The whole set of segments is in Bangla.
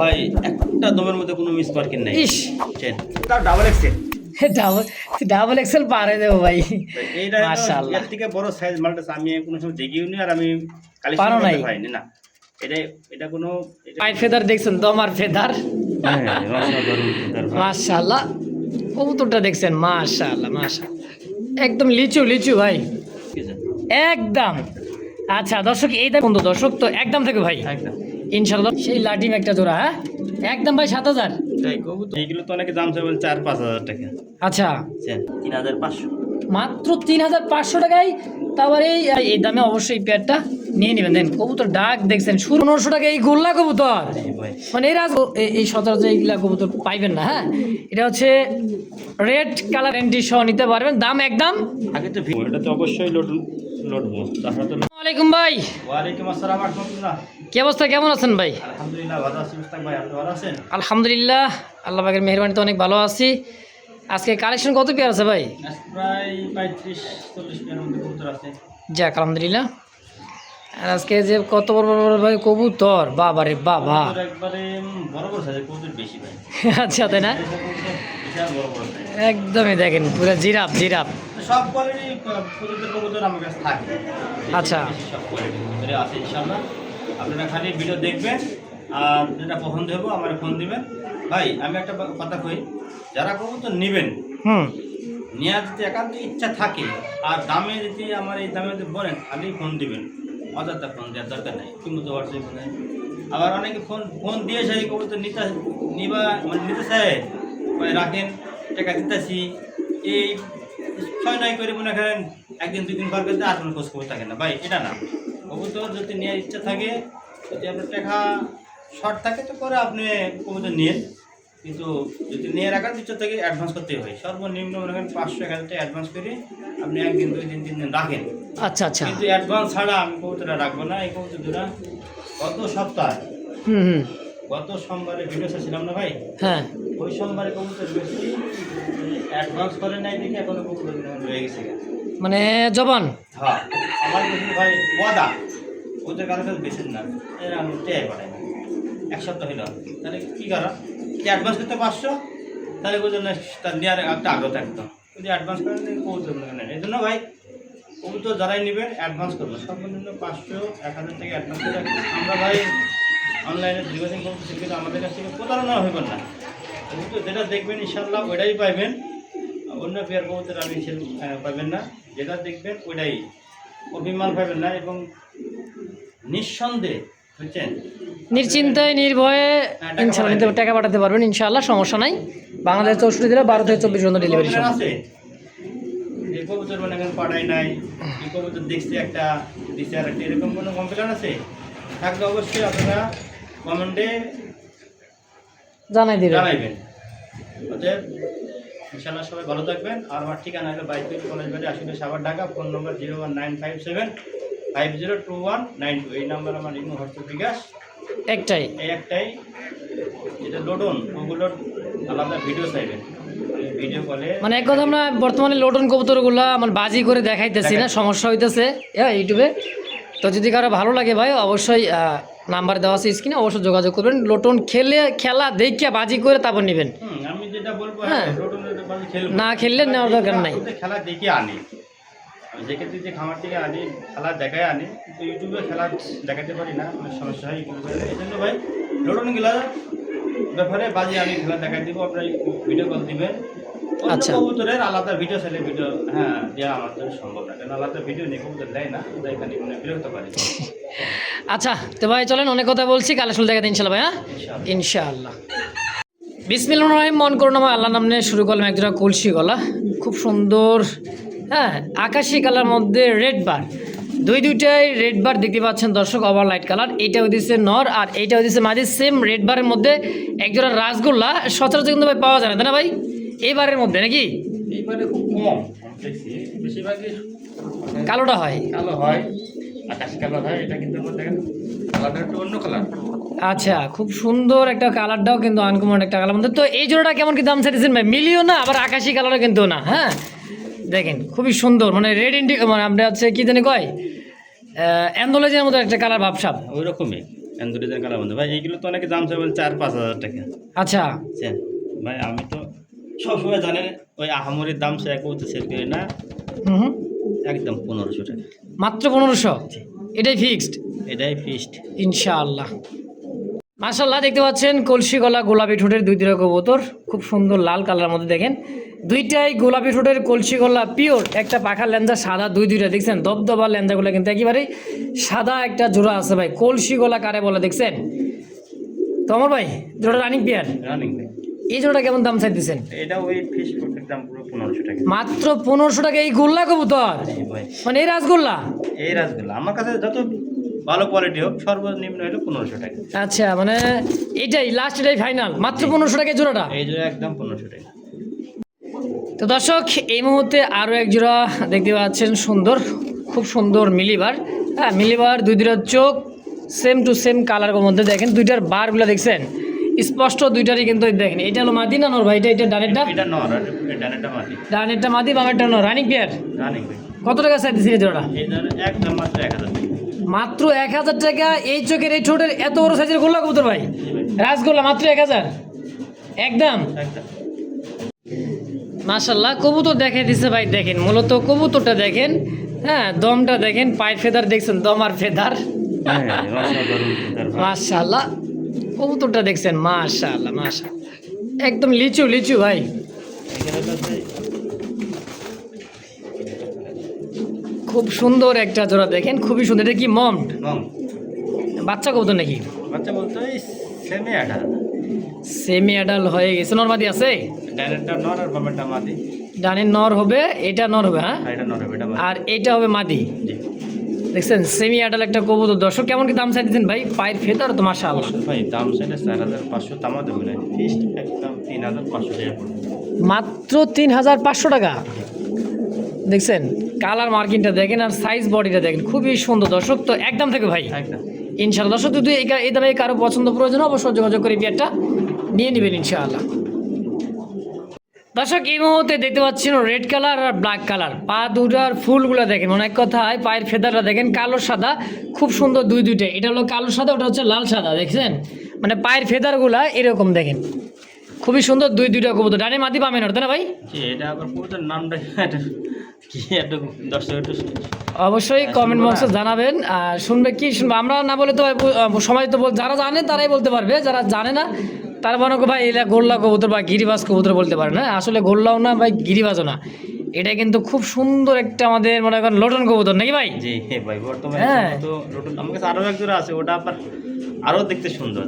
ভাই একটা দমের মধ্যে কোনো মিস মার্কিং নাই। ইস চেন তার ডাবল এক্সেল ডাবল এক্সেল পারে দেবো ভাই। এইটা মাশাআল্লাহ। এর থেকে বড় সাইজ মালটা আমি কোনো সময় দেখিও নি, আর আমি পারো কালেকশন নাই। করতে পারিনি না। এটা এটা কোনো পাই ফেদার দেখছেন তো আমার ফেদার, হ্যাঁ মাশাআল্লাহ। মাশাআল্লাহ। কবুতরটা দেখছেন, মাশাআল্লাহ মাশাআল্লাহ, একদম লিচু লিচু ভাই, একদম। আচ্ছা দর্শক, এই দাম বন্ধু দর্শক তো একদম থেকে ভাই একদম ইনশাআল্লাহ। সেই লাটিম একটা জোড়া, হ্যাঁ একদম ভাই 7,000। তাই কবুতর এইগুলো তো অনেকে দাম চাই বলে 4-5 হাজার টাকা। আচ্ছা চেন 3,500 মাত্র 3,500 টাকায়। তারপর এই দামে অবশ্যই এই পেয়ারটা নিয়ে নেবেন। দেন কবুতর ডাক দেখছেন শুরু 900 টাকা এই গোল্লা কবুতর, ভাই। মানে এই সচরাচর এইগুলা কবুতর পাইবেন না। হ্যাঁ এটা হচ্ছে রেড কালার এন্টি সহ নিতে পারবেন, দাম একদম। আগে তো এটা তো অবশ্যই লটবো তাহলে তো। ওয়ালাইকুম ভাই। ওয়ালাইকুম আসসালাম ওয়া রাহমাতুল্লাহ। কি অবস্থা, কেমন আছেন ভাই? আলহামদুলিল্লাহ ভালো আছি মুস্তাক ভাই, আপনি ভালো আছেন? আলহামদুলিল্লাহ, আল্লাহ পাকের মেহেরবানিতে অনেক ভালো আছি। আজকে কালেকশন কত পেয়ার আছে ভাই? প্রায় 35-40 পেয়ার মধ্যে কবুতর আছে। যাক আলহামদুলিল্লাহ। আর আজকে যে কত বড় বড় বড় ভাই কবুতর, বাবা রে বাবা। কবুতর একবারে বড় বড় সাইজের কবুতর বেশি ভাই। আচ্ছা তাই না, বিশাল বড় বড় সাইজ। একদমই দেখেন পুরো জিরাফ জিরাফ। সব কোয়ালিটি প্রযুক্তির কবুতর আমার কাছে থাকে। আচ্ছা। সব কোয়ালিটি কবুতরই আছে ইনশাআল্লাহ। আপনারা খালি ভিডিও দেখবেন, আর যেটা পছন্দ হবে আমার ফোন দিবেন। ভাই আমি একটা কথা কই, যারা কবুতর নেবেন, হুম নেওয়ার যদি একান্ত ইচ্ছা থাকে আর দামে যদি আমার এই দামে যদি বলেন, খালি ফোন দিবেন, অযথা ফোন দেওয়ার দরকার নেই। কিন্তু তো হোয়াটসঅ্যাপ ফোনে আবার অনেকে ফোন দিয়ে সেই কবুতর নিতে চায়, রাখেন টাকা দিতেছি, এই 6-9 করে মনে করেন একদিন 2 দিন পর করতে আর কোনো খোঁজ খবর থাকে না। ভাই এটা না, কবুতর যদি নেওয়ার ইচ্ছা থাকে, যদি আপনার টাকা শর্ট থাকে তো করে আপনি কবুতর নিন, কিন্তু যদি নিয়ে রাখার ইচ্ছা থেকে অ্যাডভান্স করতে হয়। সর্বনিম্ন মনে করেন 500-1000 টাকা অ্যাডভান্স করে আপনি 1 দিন 2 দিন 3 দিন রাখেন। আচ্ছা আচ্ছা। কিন্তু অ্যাডভান্স ছাড়া আমি কবুতরটা রাখবো না। এই কবুতর দুটা গত সপ্তাহে হুম গত সোমবারে ভিডিও ছিলাম না ভাই, হ্যাঁ ওই সোমবারে কবুতর বেশি অ্যাডভান্স করে নাই দেখে এখনো কবুতর রয়ে গেছে। মানে জবান। হ্যাঁ আমার কিন্তু ভাই ওয়াদা, ওদের কারো কাছে বেশি না, এর আমি টেয়াই পাঠাই না। 1 সপ্তাহ হইল, তাহলে কী করা, কি অ্যাডভান্স করতে 500, তাহলে বুঝলেন তার নেওয়ার একটা আগ্রহ থাকতো। যদি অ্যাডভান্স করেন কবুতর নেন, এই জন্য ভাই কবুতর যারাই নেবেন অ্যাডভান্স করবেন, সর্বনিম্ন 500-1000 টাকা অ্যাডভান্স করে রাখবেন। আমরা ভাই অনলাইনে দীর্ঘদিন করতেছি, কিন্তু আমাদের কাছ থেকে প্রতারণা হইবেন না। কবুতর যেটা দেখবেন ইনশাল্লাহ ওইটাই পাইবেন, অন্য পেয়ার কবুতর আমি পাবেন না। যেটা দেখবেন ওইটাই, অভিমান পাবেন না, এবং নিঃসন্দেহে বুঝছেন, নিশ্চিন্তায় নির্ভয়ে ইনশাআল্লাহ নিতে টাকা পাঠাতে পারবেন ইনশাআল্লাহ, সমস্যা নাই। বাংলাদেশ 64 জেলা 12 থেকে 24 ঘন্টা ডেলিভারি কবুতর সময় আছে। এই কবুতর মানে এখন পাঠাই নাই, এই কবুতর দেখছি একটা দিছে আর একটা, এরকম কোনো কমপ্লেন আছে থাকলে অবশ্যই আপনারা কমেন্টে জানাই দিবেন। জানাইবেন। ওদের ইনশাআল্লাহ সবাই ভালো থাকবেন। আর আমার ঠিকানা হলো বাইতুল কলেজ বাড়ি, আসলে সাভার, ঢাকা। ফোন নম্বর 01957502192। এই নাম্বার আমার ইমো, হোয়াটসঅ্যাপ, বিকাশ একটাই। এই একটাই। যেটা লোডন, ওগুলোর আলাদা ভিডিও চাইবেন, ভিডিও কলে মানে এক কথা, আমরা বর্তমানে লোটন কবুতরগুলা মানে বাজি করে দেখাইতেছি না, সমস্যা হইতেছে ইউটিউবে। তো যদি কারো ভালো লাগে ভাই অবশ্যই নাম্বার দেওয়া আছে স্ক্রিনে, অবশ্যই যোগাযোগ করবেন। লোটন খেলা দেখিয়া বাজি করে তারপর নেবেন। আমি যেটা বলবো, হ্যাঁ। লোটনের বাজি খেলবো না খেললে নেওয়ার দরকার নাই। খেলা দেখে আনি, আমি যেক্ষেত্রে যে খামার থেকে আনি খেলা দেখায় আনি, কিন্তু ইউটিউবে খেলা দেখাতে পারি না, অনেক সমস্যা হয় ইউটিউবে। এই জন্য ভাই লোটনগুলা ব্যাপারে বাজি আমি খেলা দেখাই দিব, আপনার ভিডিও কল দিবেন। আচ্ছা। কবুতরের আলাদা ভিডিও চাইলে ভিডিও দেওয়া আমার জন্য সম্ভব না, কারণ আলাদা ভিডিও নিয়ে কবুতর দেয় না, তাই এখানে বিরক্ত পারি। আচ্ছা তো ভাই চলেন, অনেক কথা বলছি, কালেকশন দেখাতে ইনশাআল্লাহ ভাই। হ্যাঁ ইনশাআল্লাহ। বিসমিল্লাহির রহমানির রহিম। মন করুন আমার আল্লাহ নাম নিয়ে শুরু করলাম একজোড়া কলসি গলা, খুব সুন্দর। হ্যাঁ আকাশি কালার মধ্যে রেড বার, দুইটাই রেড বার দেখতে পাচ্ছেন দর্শক, ওভার লাইট কালার। এইটা হইতেছে নর আর এইটা হইতেছে মাঝে, সেম রেড বারের মধ্যে একজোড়া রাসগোল্লা সচরাচর কিন্তু ভাই পাওয়া যায় না, তাই না ভাই? এই বারের মধ্যে নাকি এইবারে খুব কম দেখছি, বেশিরভাগই কালোটা হয়। কালো হয়, আকাশি কালার হয়। এটা কিন্তু দেখেন কালারটা একটু অন্য কালার। আচ্ছা খুব সুন্দর একটা কালারটাও কিন্তু আনকমন একটা কালার মধ্যে। তো এই জোড়াটা কেমন কি দাম চাইতেছেন ভাই? মিলিও না আবার আকাশি কালারও কিন্তু না। হ্যাঁ দেখেন খুবই সুন্দর, মানে রেড ইন্ডি, মানে আপনার হচ্ছে কি জানি কয় অ্যান্ডোলজির মতো একটা কালার ভাবসাব। ওই রকমই দুটো ডিজাইন কালার মধ্যে ভাই এইগুলো তো অনেকে দাম চাইবেন 4-5 হাজার টাকা। আচ্ছা বুঝছেন ভাই আমি তো সবসময় জানেন ওই আহামরির দাম সে কবুতর সেল করি না, হুম হুম, একদম 1500 টাকা। মাত্র 1500, এটাই ফিক্সড এটাই ফিক্সড। ইনশাআল্লাহ। মাশাআল্লাহ দেখতে পাচ্ছেন কলসি গলা গোলাপি ঠোঁটের দুই দুটো কবুতর, খুব সুন্দর লাল কালারের মধ্যে দেখেন দুইটাই গোলাপি ঠোঁটের কলসি গলা পিওর, একটা পাখার লেঞ্জা সাদা, দুইটা দেখছেন দবদবা লেঞ্জাগুলো কিন্তু একেবারেই সাদা, একটা জোড়া আছে ভাই কলসি গলা কারে বলে দেখছেন তো আমার ভাই, জোড়া রানিং পেয়ার। রানিং ভাই এই জোড়াটা কেমন দাম চাইতেছেন? এটা ওই ফিক্সড প্রত্যেক দাম পুরো 1500 টাকা। মাত্র 1500 টাকা এই গোল্লা কবুতর, জি ভাই মানে এই রাসগোল্লা। এই রাসগোল্লা আমার কাছে যত ভালো কোয়ালিটি হোক সর্বনিম্ন হলো 1500 টাকা। আচ্ছা মানে এটাই লাস্ট, এটাই ফাইনাল, মাত্র 1500 টাকা জোড়াটা। এই জোড়া একদম 1500 টাকা। তো দর্শক এই মুহূর্তে আরও এক জোড়া দেখতে পাচ্ছেন সুন্দর, খুব সুন্দর মিলিবার। হ্যাঁ মিলিবার দুই দুটার চোখ সেম টু সেম কালারের মধ্যে দেখেন, দুইটার বারগুলো দেখছেন স্পষ্ট, দুইটারই কিন্তু দেখেন। এটা হলো মাদি না নর ভাই? এটা ডানেরটা, এটা নর আর ডানেরটা মাটি। ডানেরটা মাদি বামেরটা নর, রানিং পেয়ার। রানিং ভাই কত টাকা চাইতেছেন এই জোড়াটা? এই জোড়া একদম মাত্র 1000 টাকা। মাত্র 1000 টাকা। এই চোখের এই ঠোঁটের এত বড় সাইজের গোল্লা কবুতর ভাই, রাসগোল্লা মাত্র 1000 একদম। একদম মাশাল্লাহ কবুতর দেখে দিছে ভাই, দেখেন মূলত কবুতরটা দেখেন, হ্যাঁ দমটা দেখেন, পায়ের ফেদার দেখছেন, দম আর ফেদার, হ্যাঁ রসনা ধরুন তার ভাই। মাশাল্লাহ কবুতরটা দেখছেন, মাশাল্লাহ মাশাল্লাহ একদম লিচু লিচু ভাই। এখানে তো ভাই খুব সুন্দর একটা জোড়া দেখেন, খুবই সুন্দর। এটা কি মম্ট নং বাচ্চা কবুতর নাকি? বাচ্চা বলতে ওই সেমি আটা। সেমি অ্যাডাল্ট হয়ে গেছে, নরমাদি আছে? ডানেরটা নর আর বামেরটা মাদি। ডানের নর হবে, এটা নর হবে, হ্যাঁ আর এটা নর হবে, এটা মাদি। আর এটা হবে মাদি। জি দেখছেন সেমি অ্যাডাল্ট একটা কবুতর। দর্শক কেমন কি দাম চাইতেছেন ভাই? পায়ের ফেদার তো মাশাআল্লাহ। ভাই দাম সেটা 4500, তামা দেবে না ফিক্সড একদম 3500 টাকা পড়বে। মাত্র 3500 টাকা। দেখছেন কালার মার্কিংটা দেখেন আর সাইজ বডিটা দেখেন, খুবই সুন্দর দর্শক। তো একদম থেকে ভাই একদম ইনশাআল্লাহ। দর্শক যদি এই দামে কারো পছন্দ প্রয়োজন অবশ্যই যোগাযোগ করে বিয়ারটা নিয়ে নেবেন ইনশাআল্লাহ। দর্শক এই মুহূর্তে দেখতে পাচ্ছেন রেড কালার আর ব্ল্যাক কালার, পা দুটার ফুলগুলো দেখেন, অনেক কথায় পায়ের ফেদারটা দেখেন কালো সাদা, খুব সুন্দর দুইটা। এটা হলো কালো সাদা, ওটা হচ্ছে লাল সাদা, দেখছেন মানে পায়ের ফেদারগুলা এরকম দেখেন, খুবই সুন্দর দুইটা কবুতর। ডানে মাদি বামে নড়তে না ভাই? জি এটা আবার পুরোটার নামটা কি একটু দর্শক একটু অবশ্যই কমেন্ট বক্সে জানাবেন। আর শুনবে কি শুনবে, আমরা না বলে তো সবাই তো যারা জানে তারাই বলতে পারবে, যারা জানে না তারা মনে করো ভাই এটা গোল্লা কবুতর বা গিরিবাজ কবুতর বলতে পারে না। আসলে গোল্লাও না ভাই গিরিবাজও না, এটা কিন্তু খুব সুন্দর একটা আমাদের মনে করেন লোটন কবুতর নাকি ভাই? জি ভাই বর্তমানে হ্যাঁ। তো নতুন আমার কাছে আরো এক জোড়া আছে, ওটা আবার আরো দেখতে সুন্দর।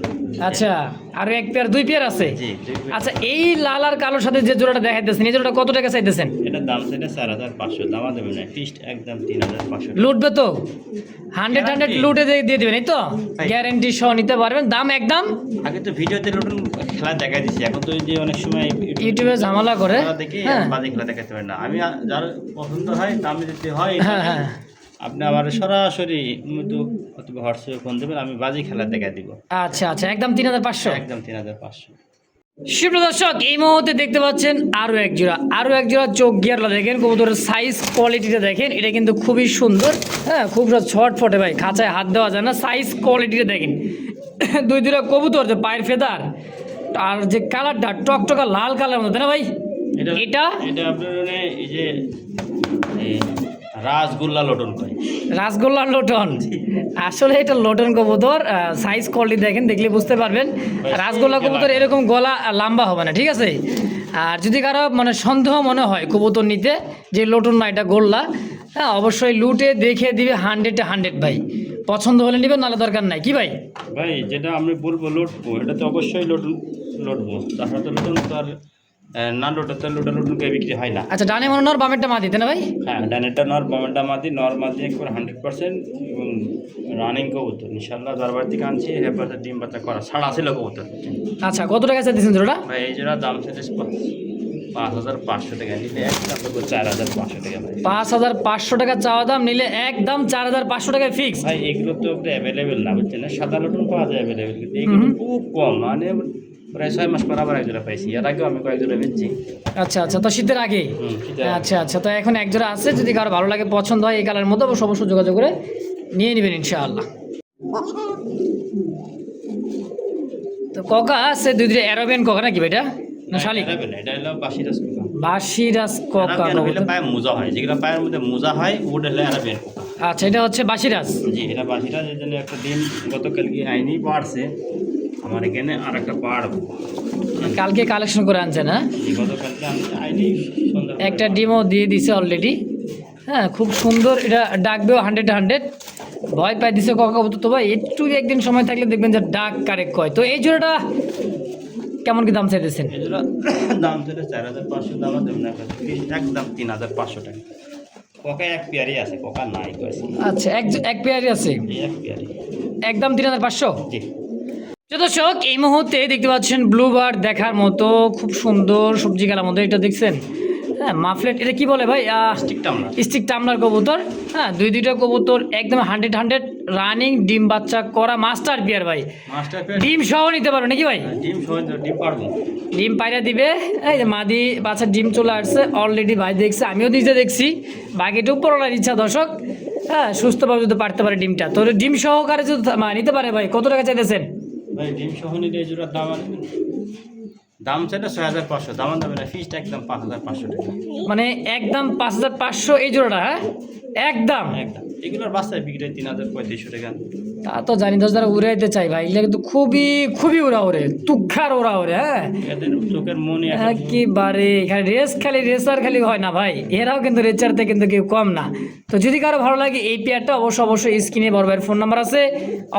আচ্ছা আর এক পেয়ার দুই পেয়ার আছে? জি আচ্ছা এই লাল আর কালোর সাথে যে জোড়াটা দেখাইতেছেন এই জোড়াটা কত টাকা চাইতেছেন? এটার দাম সেটা 4500, দামা দেবে না ফিক্সড একদম 3500। লুটবে তো 100 লুটে দিয়ে দেবেন এই তো? ভাই। গ্যারেন্টি সহ নিতে পারবেন, দাম একদম। আগে তো ভিডিওতে নতুন খেলা দেখা দিচ্ছি, এখন তো ওই যে অনেক সময় ইউটিউবে ঝামেলা করে, দেখে হ্যাঁ বাজে খেলা দেখাতে পারে না। আমি যার পছন্দ হয় দাম দিতে হয়, হ্যাঁ হ্যাঁ। আপনি আমার সরাসরি অথবা হোয়াটসঅ্যাপে ফোন দেবেন, আমি বাজে খেলা দেখা দিব আচ্ছা আচ্ছা একদম 3500। একদম 3500। সুপ্রিয় দর্শক এই মুহূর্তে দেখতে পাচ্ছেন আরও এক জোড়া চোখ গিয়ারলা দেখেন, কবুতরের সাইজ কোয়ালিটিটা দেখেন, এটা কিন্তু খুবই সুন্দর, হ্যাঁ খুব ছটফটে ভাই, খাঁচায় হাত দেওয়া যায় না। সাইজ কোয়ালিটিটা দেখেন, দুইটা কবুতর যে পায়ের ফেদার আর যে কালারটা টকটকা লাল কালার মধ্যে না ভাই? এটা এটা আপনার মানে এই যে রাসগোল্লা লোটন কয়। রাসগোল্লা লোটন, আসলে এটা লোটন কবুতর, সাইজ কোয়ালিটি দেখেন, দেখলে বুঝতে পারবেন। রাসগোল্লা কবুতর এরকম গলা লম্বা হবে না, ঠিক আছে? আর যদি কারো মানে সন্দেহ মনে হয় কবুতর নিতে যে লোটন না এটা গোল্লা, হ্যাঁ অবশ্যই লুটে দেখে দিবে 100 ভাই, পছন্দ হলে নেবেন, নাহলে দরকার নাই। কি ভাই ভাই যেটা আমি বলবো লুটবো, এটা তো অবশ্যই লুটবো, তাছাড়া তো লুটন তো আর না লোটা তো লুটনকে বিক্রি হয় না। আচ্ছা ডানে মনে নর বামেরটা মা দিতে না ভাই? হ্যাঁ ডানেরটা নর বামেরটা মাদি, নর মাদি একবার 100% এবং রানিং কবুতর ইনশাল্লাহ। দরবার থেকে আনছি, এরপর ডিম বাচ্চা করা ছাড়া ছিল কবুতর। আচ্ছা কত টাকা চাইছেন জোড়া? ভাই এই জোড়া দাম সেটা 5500 টাকা, নিলে একদম 4500 টাকা ভাই। 5500 টাকা চাওয়া দাম, নিলে একদম 4500 টাকায় ফিক্স। ভাই এগুলো তো অ্যাভেলেবেল না, বুঝছেন না? সাদা লটন পাওয়া যায় অ্যাভেলেবেল, কিন্তু এগুলো খুব কম, মানে প্রায় 6 মাস পর আবার এক জোড়া পাইছি, এর আগেও আমি কয়েক জোড়া বেচছি। আচ্ছা আচ্ছা তো শীতের আগে? আচ্ছা আচ্ছা তো এখন এক জোড়া আছে, যদি কারো ভালো লাগে পছন্দ হয় এই কালারের মধ্যে অবশ্যই যোগাযোগ করে নিয়ে নেবেন ইনশাআল্লাহ। ককা আছে দুই দুইটা অ্যারাবিয়ান ককা নাকি ভাই এটা না শালিক? এটা হলো বাসিরাজ কোকা। বাসিরাজ ককা আরাবিয়ান হইলে কবুতর। পায়ে মোজা হয়, যেগুলো পায়ের মধ্যে মোজা হয় ওটা হলো আরাবিয়ান কোকা। আচ্ছা এটা হচ্ছে বাসিরাজ। জি, এটা বাসিরাজ। এই জন্য একটা ডিম গতকালকে আইনি পাড়ছে আমার এখানে, আর একটা পাড়বো। কালকে কালেকশন করে আনছেন হ্যাঁ? গতকালকে আমি আইনি সুন্দর একটা ডিমও দিয়ে দিছে অলরেডি। হ্যাঁ খুব সুন্দর, এটা ডাকবেও 100 ভয় পাই দিছে ককা কবুতর। তো ভাই একটু একদিন সময় থাকলে দেখবেন যে ডাক কারেক্ট কয়। তো এই জোড়াটা কেমন কি দাম চাইতেছেন? এগুলো দাম ছিল 4,500, দাম দেবেন একদম 3,500 টাকা। কোকা এক পেয়ারই আছে, কোকা নাই কয়েছে। আচ্ছা এক পেয়ারই আছে, এই এক পেয়ারই একদম 3,500। জি। তো দর্শক এই মুহূর্তে দেখতে পাচ্ছেন ব্লুবার্ড দেখার মতো খুব সুন্দর সবজি খেলার মতো, এটা দেখছেন হ্যাঁ মাফলেট, এটা কি বলে ভাই? স্টিক টামলা। স্টিক টামলার কবুতর। হ্যাঁ দুইটা কবুতর একদম 100 রানিং ডিম বাচ্চা করা মাস্টার বিয়ার ভাই। মাস্টার পেয়ার ডিম সহ নিতে পারো নাকি ভাই? ডিম সহজ, ডিম পারবো। ডিম পাইরা দিবে। এই যে মাদি বাচ্চার ডিম চলে আসছে অলরেডি, ভাই দেখছে, আমিও নিজে দেখছি। বাকিটা উপরওয়ালার ইচ্ছা দর্শক, হ্যাঁ সুস্থভাবে যদি পারতে পারে ডিমটা, তো ডিম সহকারে যদি নিতে পারে ভাই কত টাকা চাইতেছেন? ভাই ডিম সহ নিলে এই জোড়ার দাম আনবেন, দাম চাইলে 6,500, দাম দেবে না, ফিসটা একদম 5,500 টাকা। মানে একদম 5,500 এই জোড়াটা? হ্যাঁ একদম একদম। এগুলোর বাচ্চায় বিক্রি 3,3500 টাকা। তা তো জানি দশ যারা উড়াইতে চাই ভাই, এগুলো কিন্তু খুবই খুবই ওরা ওরে, তুক্ষার ওরা ওরে। হ্যাঁ এদের চোখের মনে একেবারে খালি রেস, খালি রেসার খালি হয় না ভাই, এরাও কিন্তু রেচারতে কিন্তু কেউ কম না। তো যদি কারো ভালো লাগে এই পেয়ারটা অবশ্যই স্ক্রিনে বড় ভাইয়ের ফোন নাম্বার আছে,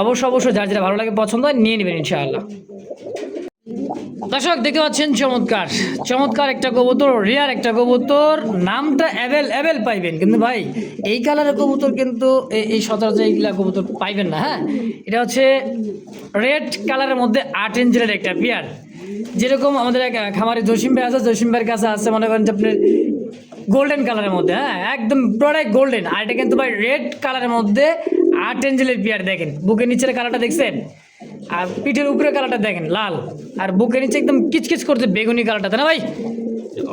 অবশ্যই যার যেটা ভালো লাগে পছন্দ হয় নিয়ে নেবেন ইনশাআল্লাহ। দর্শক দেখতে পাচ্ছেন চমৎকার একটা কবুতর, রেয়ার একটা কবুতর, নামটা অ্যাভেল পাইবেন, কিন্তু ভাই এই কালারের কবুতর কিন্তু এই সচরাচর এইগুলা কবুতর পাইবেন না। হ্যাঁ এটা হচ্ছে রেড কালারের মধ্যে 8 ইঞ্চের একটা পেয়ার, যেরকম আমাদের এক খামারে জসিম ভাই আছে, জসিম ভাইয়ের কাছে আছে মনে করেন যে আপনি গোল্ডেন কালারের মধ্যে, হ্যাঁ একদম প্রোডাক্ট গোল্ডেন। আর এটা কিন্তু ভাই রেড কালারের মধ্যে 8 ইঞ্চের পেয়ার। দেখেন বুকের নিচের কালারটা দেখছেন, আর পিঠের উপরে কালারটা দেখেন লাল, আর বুকের নিচে একদম কিচকিচ করছে বেগুনি কালারটা, তাই না ভাই?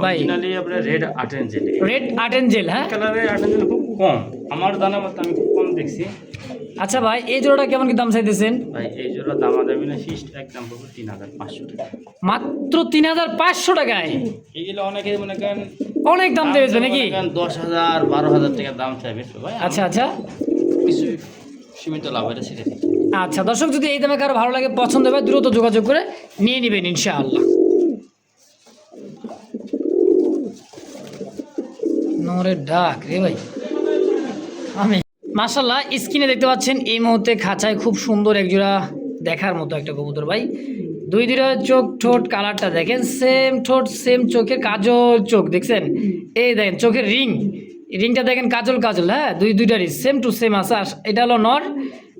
ভাই অরিজিনালি আপনার রেড 8 ইঞ্চেল। রেড 8 ইঞ্চেল। হ্যাঁ কালারের 8 ইঞ্চেল খুব কম, আমার জানা মতো আমি খুব কম দেখছি। আচ্ছা ভাই এই জোড়াটা কেমন কি দাম চাইতেছেন? ভাই এই জোড়া দাম দেবে না, ফিস একদম পুরো 3,500 টাকা। মাত্র 3,500 টাকায়? এইগুলো অনেকে মনে করেন অনেক দাম দেবে নাকি? 10,000 12,000 টাকা দাম চাইবে ভাই। আচ্ছা কিছু সীমিত লাভ এটা ছেড়ে দিই। আচ্ছা দর্শক যদি এই দামে কারো ভালো লাগে পছন্দ হবে দ্রুত যোগাযোগ করে নিয়ে নেবেন ইনশাআল্লাহ। নরে ডাক রে ভাই, আমি মাশাআল্লাহ স্ক্রিনে দেখতে পাচ্ছেন এই মুহূর্তে খাঁচায় খুব সুন্দর একজোড়া দেখার মতো একটা কবুতর ভাই। দুইটা চোখ ঠোঁট কালারটা দেখেন, সেম ঠোঁট সেম চোখের কাজল চোখ দেখছেন, এই দেখেন চোখের রিংটা দেখেন কাজল। হ্যাঁ দুইটারই সেম টু সেম আছে। আর এটা হলো নর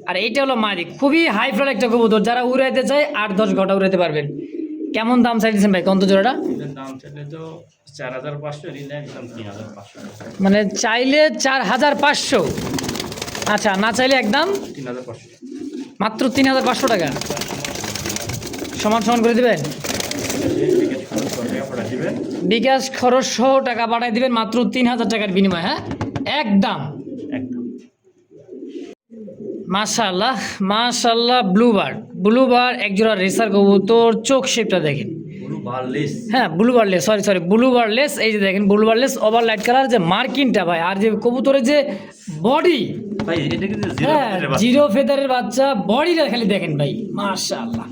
আর এইটা হলো মাদি, খুবই হাই ফ্লার একটা কবুতর, যারা উড়াইতে চায় 8-10 ঘন্টা উড়াইতে পারবেন। কেমন দাম চাইছেন ভাই কত জোড়াটা? দাম চাইলে তো 4,500, নিলে একদম 3,500। মানে চাইলে 4,500, আচ্ছা না চাইলে একদম 3,500, মাত্র 3,500 টাকা। সমান করে দিবেন, বিকাশ খরচ সহ টাকা পাঠাই দিবেন মাত্র 3,000 টাকার বিনিময়ে। হ্যাঁ একদম মাশাআল্লাহ ব্লুবার্ড একজোড়া রেসার কবুতর, চোখ শেপটা দেখেন। হ্যাঁ ব্লুবার্ডলেস, এই যে দেখেন ব্লুবার্ডলেস ওভার লাইট কালার, যে মার্কিংটা ভাই, আর যে কবুতরের যে বডি, হ্যাঁ 0 ফেদারের বাচ্চা, বডিটা খালি দেখেন ভাই মাশাআল্লাহ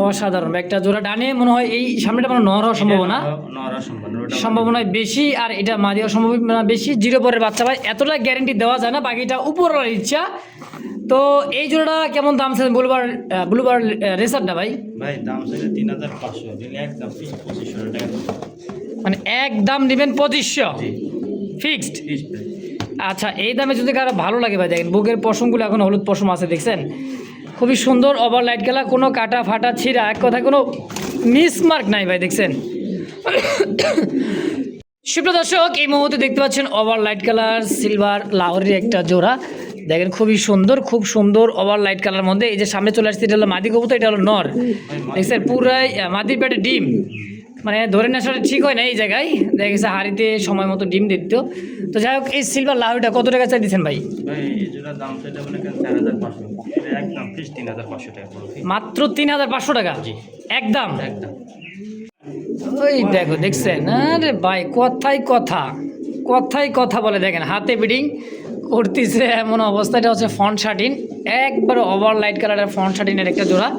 অসাধারণ। একটা জোড়া ডানে মনে হয় এই সামনেটা মানে নর হওয়ার সম্ভাবনা বেশি, আর এটা মাদি হওয়ার সম্ভাবনা বেশি। 0 পরের বাচ্চা ভাই এতটা গ্যারেন্টি দেওয়া যায় না, বাকিটা উপরের ইচ্ছা। তো এই জোড়াটা কেমন দাম চাইছেন ব্লুবার্ড রেসারটা ভাই? দাম চাইলে 3,500, দিলে একদম 2,500 টাকা, মানে একদম নেবেন 2,500 ফিক্সড। আচ্ছা এই দামে যদি কারো ভালো লাগে ভাই, দেখেন বুকের পশমগুলো এখন হলুদ পশম আছে দেখছেন, খুবই সুন্দর ওভার লাইট কালার, কোনো কাটা ফাটা ছিঁড়া এক কথায় কোনো মিসমার্ক নাই ভাই দেখছেন। সুপ্রিয় দর্শক এই মুহূর্তে দেখতে পাচ্ছেন ওভার লাইট কালার সিলভার লাহোরের একটা জোড়া, দেখেন খুব সুন্দর ওভার লাইট কালার মধ্যে। এই যে সামনে চলে আসছে এটা হলো মাদি কবুতর, এটা হলো নর দেখছেন, পুরাই মাদির পেটে ডিম, মানে ধরে নেওয়াটা ঠিক হয় না এই জায়গায়, দেখা গেছে হাড়িতে সময় মতো ডিম দিত। তো যাই হোক, এই সিলভার লাহরিটা কত টাকা চাই দিচ্ছেন ভাই? ভাই এই জোড়ার দাম সেটা মনে করেন 4500, এটা একদম ফিক্স 3500 টাকা পড়বে। মাত্র 3500 টাকা জি একদম। একদম। ওই দেখো দেখছেন, আরে ভাই কথাই কথা, কথাই কথা বলে, দেখেন হাতে বিডিং করতেছে এমন অবস্থা। এটা হচ্ছে ফন্ট শার্টিন, একবার ওভার লাইট কালারের ফন্ট শার্টিনের একটা জোড়া।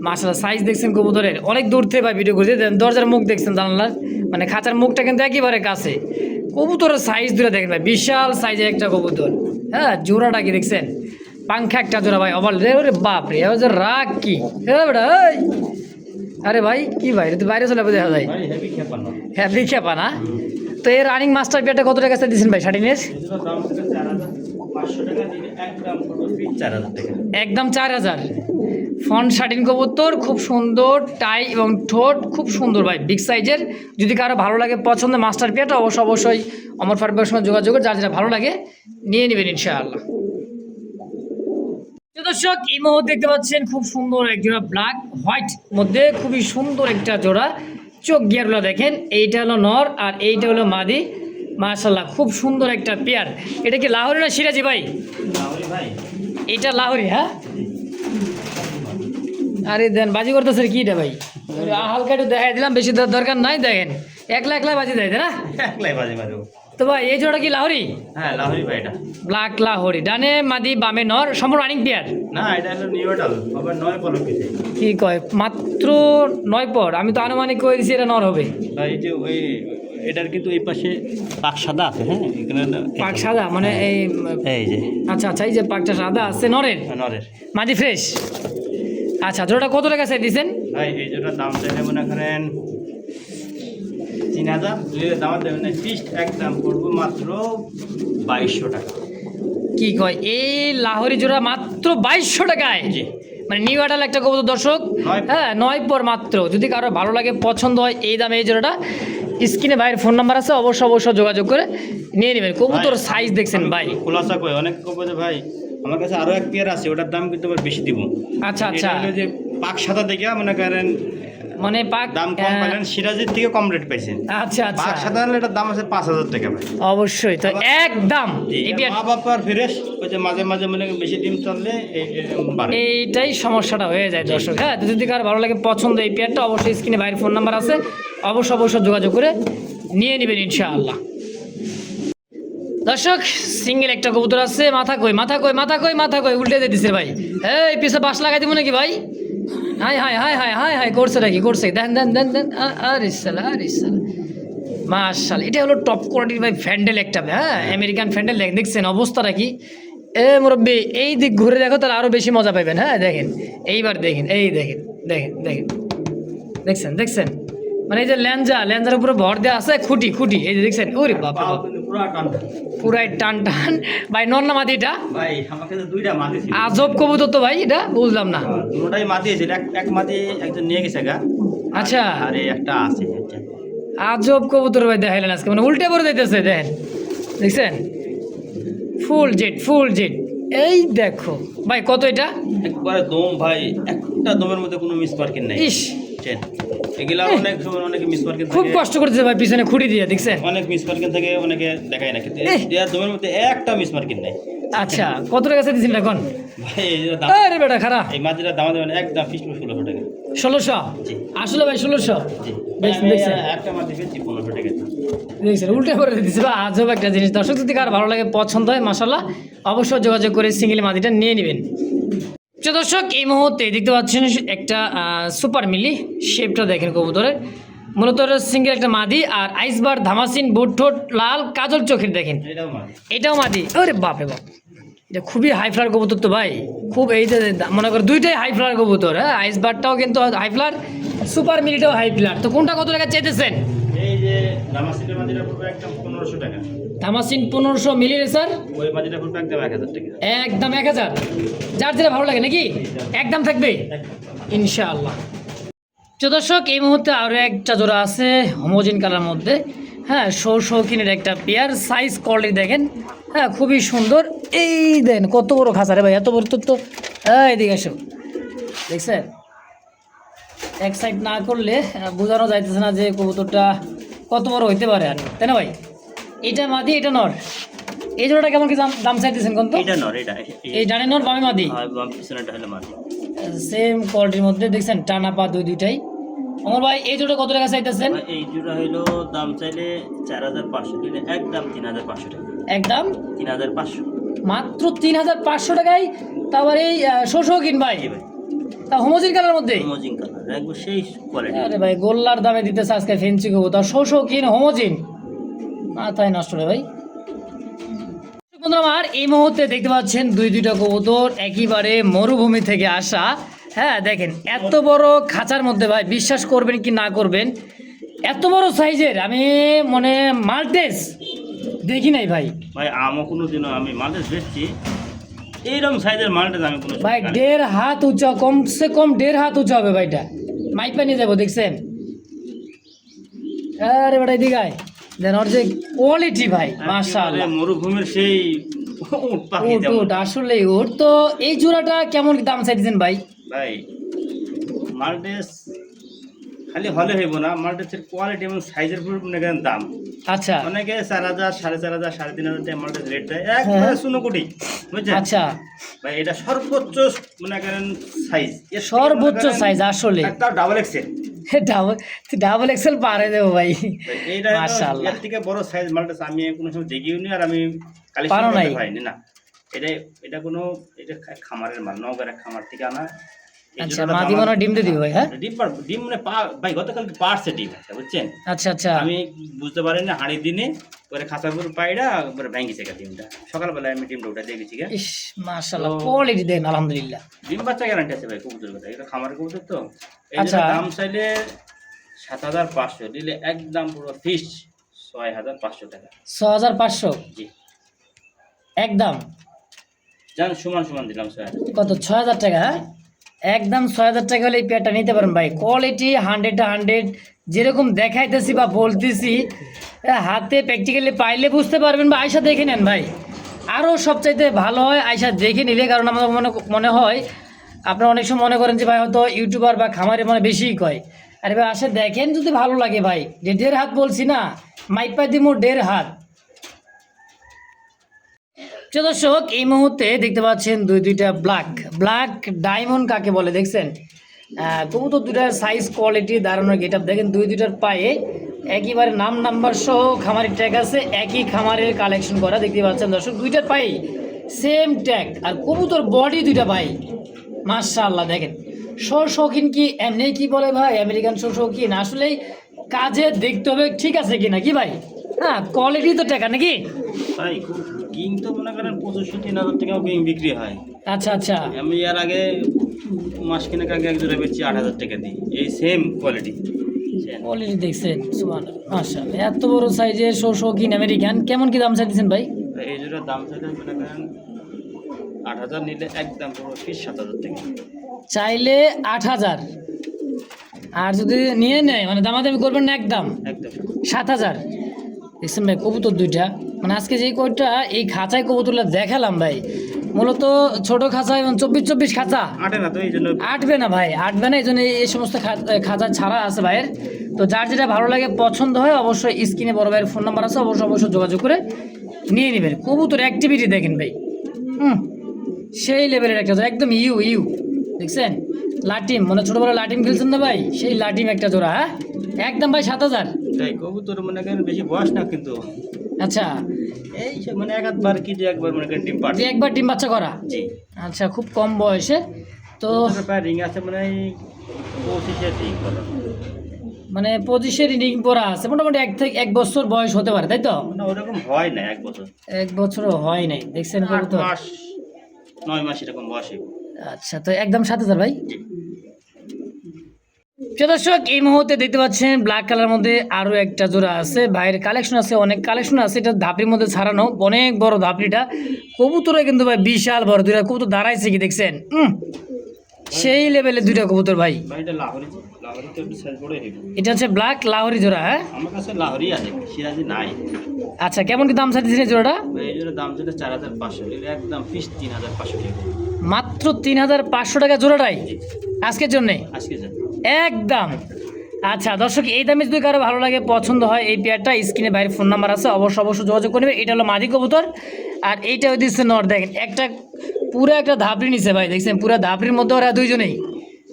মাশাআল্লাহ সাইজ দেখছেন কবুতরের, অনেক দূর থেকে ভাই ভিডিও করতে দেন, দরজার মুখ দেখছেন জানালার, মানে খাঁচার মুখটা কিন্তু একেবারে কাছে। কবুতরের সাইজ দূরে দেখেন ভাই, বিশাল সাইজের একটা কবুতর। হ্যাঁ জোড়াটা কি দেখছেন, পাংখা একটা জোড়া ভাই, ওভার রে বাপ রে, এবার রাগ কি বেটা এই। আরে ভাই কি ভাই, তুই বাইরে চলে দেখা যায়, ভাই হেভি খেপানো। হ্যাঁ খেপা না। তো এই রানিং মাস্টার পেয়ারটা কত টাকা দিচ্ছেন ভাই শার্টিনের? এগুলোর দাম হচ্ছে 4500 টাকা, দিলে একদম পড়বে ফিক্স 4000 টাকা। একদম 4000। ফন্ট শার্টিন কবুতর, খুব সুন্দর টাই এবং ঠোঁট খুব সুন্দর ভাই, বিগ সাইজের। যদি কারো ভালো লাগে পছন্দের মাস্টার পেয়ারটা অবশ্যই আমার ফারুকের সঙ্গে যোগাযোগ করে, যার যেটা ভালো লাগে নিয়ে নেবেন ইনশাআল্লাহ। দর্শক এই মুহূর্তে দেখতে পাচ্ছেন খুব সুন্দর এক জোড়া ব্ল্যাক হোয়াইট মধ্যে খুবই সুন্দর একটা জোড়া। চোখ গিয়ারগুলো দেখেন, এইটা হলো নর আর এইটা হলো মাদি। মাশাআল্লাহ খুব সুন্দর একটা পেয়ার। এটা কি লাহোরি না সিরাজি ভাই? লাহোরি ভাই। এইটা লাহোরি, হ্যাঁ। আরে দেন বাজি করতেছে কি এটা ভাই, হালকা একটু দেখাই দিলাম, বেশি দরকার নাই। দেখেন একলা একলা বাজি দেয় না, একলাই বাজে মারো। তো ভাই এই জোড়া কি লাহোরি? হ্যাঁ লাহোরি ভাই এটা। ব্ল্যাক লাহোরি, ডানে মাদি বামে নর, সম্পূর্ণ রানিং পেয়ার। না এটা হলো নিউটাল, আবার 9 পলক দিছে। কি কয় মাত্র 9 পর? আমি তো আনুমানিক করে দিছি এটা নর হবে ভাই। এই যে ওই এটার কিন্তু এই পাশে পাক সাদা আছে, হ্যাঁ এখানে পাক সাদা, মানে এই যে আচ্ছা আচ্ছা, এই যে পাকটা সাদা আছে নরের, নরের মাদি ফ্রেশ। আচ্ছা জোড়াটা কত টাকা চাই দিয়েছেন ভাই? এই জোড়ার দাম চাইলে মনে করেন 3000, দুইয়ের দাম দেবেন না ফিক্সড, একদম পড়বো মাত্র 2200 টাকা। কি কয়, এই লাহোরি জোড়া মাত্র 2200 টাকায়? জি। মানে নিউ আডাল একটা কবুতর দর্শক, হ্যাঁ 9 পর মাত্র। যদি কারো ভালো লাগে পছন্দ হয় এই দামে এই জোড়াটা, স্ক্রিনে ভাইয়ের ফোন নাম্বার আছে, অবশ্যই যোগাযোগ করে নিয়ে নেবেন। কবুতর সাইজ দেখছেন ভাই, খোলাসা করে অনেক কবুতর ভাই আমার কাছে আরো এক পেয়ার আছে, ওটার দাম কিন্তু আবার বেশি দিব। আচ্ছা আচ্ছা, এটা হলো যে পাক সাদা দেখে মনে করেন মানে পাক দাম কম পাইলেন, সিরাজের থেকে কম রেট পাইছেন। আচ্ছা আচ্ছা, পাক সাদা হলে এটার দাম আছে 5000 টাকা ভাই। অবশ্যই তো একদম। মা বাবার ফ্রেশ, ওই যে মাঝে মাঝে মানে বেশি ডিম চললে এইটাই সমস্যাটা হয়ে যায় দর্শক। হ্যাঁ তো যদি কারো ভালো লাগে পছন্দ এই পেয়ারটা, অবশ্যই স্ক্রিনে ভাইয়ের ফোন নাম্বার আছে, অবশ্যই যোগাযোগ করে নিয়ে নেবেন ইনশাআল্লাহ। দর্শক সিঙ্গেল একটা কবুতর আছে, মাথা কই মাথা কই মাথা কই মাথা কই উল্টে দিতেছে ভাই। এই পিছে বাস লাগাই দিব নাকি ভাই? High high high high high high করছে নাকি, করছে, দেন দেন দেন দেন, আরে সালা আরে সালা মাশাআল্লাহ। এটা হলো টপ কোয়ালিটির ভাই ফ্যান্ডেল একটা, হ্যাঁ আমেরিকান ফ্যান্ডেল। দেখছেন অবস্থাটা কি? মুরব্বী এই দিক ঘুরে দেখো তাহলে আরও বেশি মজা পাবেন। হ্যাঁ দেখেন এইবার দেখেন, এই দেখেন দেখেন দেখেন, দেখছেন দেখছেন, মানে এই যে ল্যাঞ্জার উপরে ভর দেওয়া আছে, খুঁটি খুঁটি, এই যে দেখছেন, ওরে বাবা পুরাই টান টান ভাই। নর না মাদি এটা? ভাই আমার কাছে দুইটা মাদি ছিল। আজব কবুতর তো ভাই, এটা বুঝলাম না। দুটোটাই মাদি ছিল, এক মাদি একজন নিয়ে গেছে গা। আচ্ছা আরে একটা আছে। আজব কবুতর ভাই দেখাইলেন আজকে, মানে উল্টে পড়ে দিতেছে, দেখেন দেখছেন, ফুল জেট। এই দেখো ভাই কত এটা? একবারে দম ভাই, একটা দমের মধ্যে কোনো মিস মার্কিং নাই। ইস এগুলা অনেক সময় অনেকে মিস মার্কিং খুব কষ্ট করতেছে ভাই, পিছনে খুঁটি দিয়ে, দেখছেন অনেক মিস মার্কিং থেকে অনেকে দেখায় না, কিন্তু এর দমের মধ্যে একটা মিস মার্কিং নাই। আচ্ছা কত টাকা দিয়েছেন এখন ভাই? এই যে দাম, আরে বেটা খারাপ, এই মাদিটার দাম দেবেন একদম ফিক্সড 1600 টাকা। 1600? জি। আসলে ভাই 1600? জি। দেখছেন একটা মাদি পেয়েছি 1500 টাকা। দেখছেন উল্টে করে দিচ্ছে বা আজব একটা জিনিস। দর্শক যদি কার ভালো লাগে পছন্দ হয় মাশাআল্লাহ, অবশ্যই যোগাযোগ করে সিঙ্গেল মাদিটা নিয়ে নেবেন। দর্শক এই মুহূর্তে দেখতে পাচ্ছেন একটা সুপার মিলি, শেপটা দেখেন কবুতরের, মূলত সিঙ্গেল একটা মাদি আর আইসবার ধামাসিন, বুট ঠোঁট লাল, কাজল চোখের দেখেন, এটাও মাদি। ওরে বাপে বাপ, এটা খুবই হাই ফ্লার কবুতর তো ভাই, খুব এই যে মনে করো দুইটাই হাই ফ্লার কবুতর। হ্যাঁ আইসবারটাও কিন্তু হাই ফ্লার, সুপার মিলিটাও হাই ফ্লার। তো কোনটা কত টাকা চাইতেছেন? এই যে ধামাসিনের মাদিটা পড়বে একদম 1500 টাকা। ধামাসিন 1500 মিলি রে স্যার? ওই মাদিটা পড়বে একদম 1000 টাকা। একদম 1000? যার যেটা ভালো লাগে নাকি একদম থাকবে ইনশাআল্লাহ। দর্শক এই মুহূর্তে আরও একটা জোড়া আছে হোমোজিন কালার মধ্যে, হ্যাঁ শৌখিনের একটা পেয়ার, সাইজ কোয়ালিটি দেখেন, হ্যাঁ খুবই সুন্দর। এই দেন কত বড় খাঁচা রে ভাই, এত বড় তো এদিকে এসো, দেখছেন এক সাইড না করলে বোঝানো যাইতেছে না যে কবুতরটা কত বড় হইতে পারে আর তাই না ভাই? এটা মাদি, এটা নর। এই জোড়াটা কেমন কি দাম চাইতেছেন কোন তো? এটা নর, এটা এই ডানে নর বামে মাদি, বাম পিছনেটা হলো মাদি। সেম কোয়ালিটির মধ্যে দেখছেন, টানা পা দুইটাই। আমার ভাই এই জোড়া কত টাকা চাইতেছেন? এই জোড়া হইলো দাম চাইলে 4500, দিলে একদম 3500 টাকা। একদম 3500, মাত্র 3500 টাকায়। তারপর এই শোষকিন ভাই, তা হোমোজিন কালার মধ্যে, হোমোজিন কালার একবার সেই কোয়ালিটি। আরে ভাই গোল্লার দামে দিতেছে আজকে ফেন্সি কবুতর, শোষকিন হোমোজিন, মাথায় নষ্ট রে ভাই। বন্ধুরা আমার এই মুহূর্তে দেখতে পাচ্ছেন দুইটা কবুতর একেবারে মরুভূমি থেকে আসা। হ্যাঁ দেখেন এত বড় খাঁচার মধ্যে ভাই, বিশ্বাস করবেন কি না করবেন, এত বড় সাইজের আমি মানে মাল্টেস দেখি নাই ভাই। ভাই আমও কোনোদিনও আমি মাল্টেস বেচছি, এইরকম সাইজের মাল্টেস আমি কোনো ভাই 1.5 হাত উঁচা, কমসে কম 1.5 হাত উঁচা হবে ভাইটা। মাইপা নিয়ে যাবো দেখছেন। আরে বেটা দিঘায় দেন ওর যে কোয়ালিটি ভাই, মাশাআল্লাহ। মরুভূমির সেই উট পাখি উট যেমন। উট আসলে উট। তো এই জোড়াটা কেমন দাম চাইতেছেন ভাই? ভাই মাল্টেস খালি হলে হইব না, মাল্টেসের কোয়ালিটি এবং সাইজের উপর মনে করেন দাম। আচ্ছা অনেকে 4000, 4500, 3500 টাকা মাল্টেস রেট দেয়, একবারে শূন্য কোটি, বুঝছেন? আচ্ছা ভাই এটা সর্বোচ্চ মনে করেন সাইজ, সর্বোচ্চ সাইজ আসলে একটা ডাবল এক্সেল। ডাবল এক্সেল পারে দেবো ভাই, এইটা মাশাআল্লাহ। এর থেকে বড় সাইজ মাল্টেস আমি কোনো সময় দেখিও নি, আর আমি পারো নাই। কালেকশন পাইনি না। এটা কোনো এটা খামারের মাল, নগর এক খামার থেকে আনা। আচ্ছা মাদি মনে ডিম দিয়ে দিবে ভাই? হ্যাঁ ডিম মানে ভাই গতকালকে পারছে ডিম একটা, বুঝছেন? আচ্ছা আচ্ছা আমি বুঝতে পারিনি, হাঁড়ি দিনে পরে খাঁচার উপর পাইরা পরে ভেঙেছে ডিমটা, সকালবেলায় আমি ডিমটা ওটা দেখেছি। ইস মাশাআল্লাহ, কোয়ালিটি দেন আলহামদুলিল্লাহ। ডিম বাচ্চা গ্যারান্টি আছে ভাই কবুতরের কথা, এটা খামারের কবুতর তো। এই আচ্ছা। দাম চাইলে 7500, দিলে একদম পুরো ফিক্স 6500 টাকা। 6500 জি একদম। জান সমান সমান দিলাম 6000। কত? 6000 টাকা? হ্যাঁ একদম 6000 টাকা হলে এই পেয়ারটা নিতে পারেন ভাই। কোয়ালিটি 100 যেরকম দেখাইতেছি বা বলতেছি, হাতে প্র্যাকটিক্যালি পাইলে বুঝতে পারবেন বা আয়সা দেখে নেন ভাই, আরও সবচাইতে ভালো হয় আয়সা দেখে নিলে। কারণ আমার মনে হয় আপনারা অনেক সময় মনে করেন যে ভাই হয়তো ইউটিউবার বা খামারে মানে বেশিই কয়, আরে ভাই আসে দেখেন যদি ভালো লাগে ভাই। 1.5 হাত বলছি না, মাইপা দিমু 1.5 হাত। দর্শক এই মুহূর্তে দেখতে পাচ্ছেন দুইটা ব্ল্যাক ডায়মন্ড কাকে বলে দেখছেন? কবুতর দুটার সাইজ কোয়ালিটি দাঁড়ানোর গেট আপ দেখেন, দুইটার পায়ে একেবারে নাম্বার সহ খামারের ট্যাগ আছে, একই খামারের কালেকশন করা দেখতে পাচ্ছেন দর্শক। দুইটার পায়ে সেম ট্যাগ, আর কবুতর বডি দুইটা ভাই মাশাআল্লাহ। দেখেন শৌখিন কি এমনি কি বলে ভাই, আমেরিকান শৌখিন আসলেই কাজে দেখতে হবে ঠিক আছে কিনা কি ভাই? হ্যাঁ কোয়ালিটি তো টাকা নাকি ভাই? কিং তো মনে করেন 25-3000 টাকাও কিং বিক্রি হয়। আচ্ছা আচ্ছা। আমি এর আগে মাসখানেক আগে এক জোড়া বেচছি 8000 টাকা দিই, এই সেম কোয়ালিটি। কোয়ালিটি দেখছেন সুবহানাল্লাহ মাশাআল্লাহ, এত বড় সাইজের শৌখিন আমেরিকান। কেমন কি দাম চাইতেছেন ভাই? এই জোড়ার দাম চাইলে মনে করেন 8000, নিলে একদম পুরো ফিস 7000 টাকা। চাইলে 8000, আর যদি নিয়ে নেয় মানে দামাদামি করবেন না একদম 7000। দেখছেন ভাই কবুতর দুইটা, মানে আজকে যেই কয়টা এই খাঁচায় কবুতরটা দেখালাম ভাই, মূলত ছোট খাঁচা এবং 24 খাঁচা আটে না, তো এই জন্য আটবে না ভাই, আটবে না। এই জন্য এই সমস্ত খাঁচা ছাড়া আছে ভাইয়ের। তো যার যেটা ভালো লাগে পছন্দ হয় অবশ্যই স্ক্রিনে বড় ভাইয়ের ফোন নাম্বার আছে, অবশ্যই যোগাযোগ করে নিয়ে নেবেন। কবুতর অ্যাক্টিভিটি দেখেন ভাই, সেই লেভেলের একটা জোড়া, একদম ইউ দেখছেন। লাটিম মানে ছোটবেলা লাটিম খেলছেন না ভাই, সেই লাটিম একটা জোড়া। হ্যাঁ একদম ভাই 7000। তাই কবুতর মনে করেন বেশি বয়স না কিন্তু। আচ্ছা এই মানে একবার কি যে একবার মনে করেন ডিম পাড়ে, যে একবার ডিম বাচ্চা করা। জি আচ্ছা খুব কম বয়সে তো প্রায় রিং আছে মানে 25-এর রিং করা, মানে 25-এর রিং পরা আছে, মোটামুটি 1 বছর বয়স হতে পারে তাই তো? না ওরকম হয় না, 1 বছর 1 বছরও হয় নাই দেখছেন 8 কবুতর। মাস 9 মাস এরকম বয়সে। আচ্ছা তো একদম 7000 ভাই। জি দর্শক এই মুহূর্তে দেখতে পাচ্ছেন ব্ল্যাক কালার মধ্যে আরো একটা জোড়া আছে, ভাইয়ের কালেকশন আছে, অনেক কালেকশন আছে। এটা ধাপড়ির মধ্যে ছাড়ানো, অনেক বড় ধাপড়িটা। কবুতরে কিন্তু ভাই বিশাল বড়, দুইটা কবুতর দাঁড়াইছে কি দেখছেন, সেই লেভেলে দুইটা কবুতর ভাই। এটা লাহোরি তো একটু সাইজ বড় হবে। এটা হচ্ছে ব্ল্যাক লাহোরি জোড়া। হ্যাঁ আমার কাছে লাহোরি আছে, সিরাজি নাই। আচ্ছা কেমন কি দাম চাইতেছেন এই জোড়াটা? এই জোড়ার দাম যেটা 4500, নিলে একদম ফিক্স 3500 টাকা। মাত্র 3500 টাকা জোড়াটাই আজকের জন্যে। আজকে একদম। আচ্ছা দর্শক, এই দামে যদি কারো ভালো লাগে, পছন্দ হয় এই পেয়ারটা, স্ক্রিনে বাইরে ফোন নাম্বার আছে, অবশ্যই যোগাযোগ করবে। এটা হলো মাদি কবুতর, আর এইটা দিচ্ছে নর। দেখেন একটা পুরো একটা ধাপড়ি নিছে ভাই, দেখছেন পুরো ধাপড়ির মধ্যে ওরা দুইজনেই।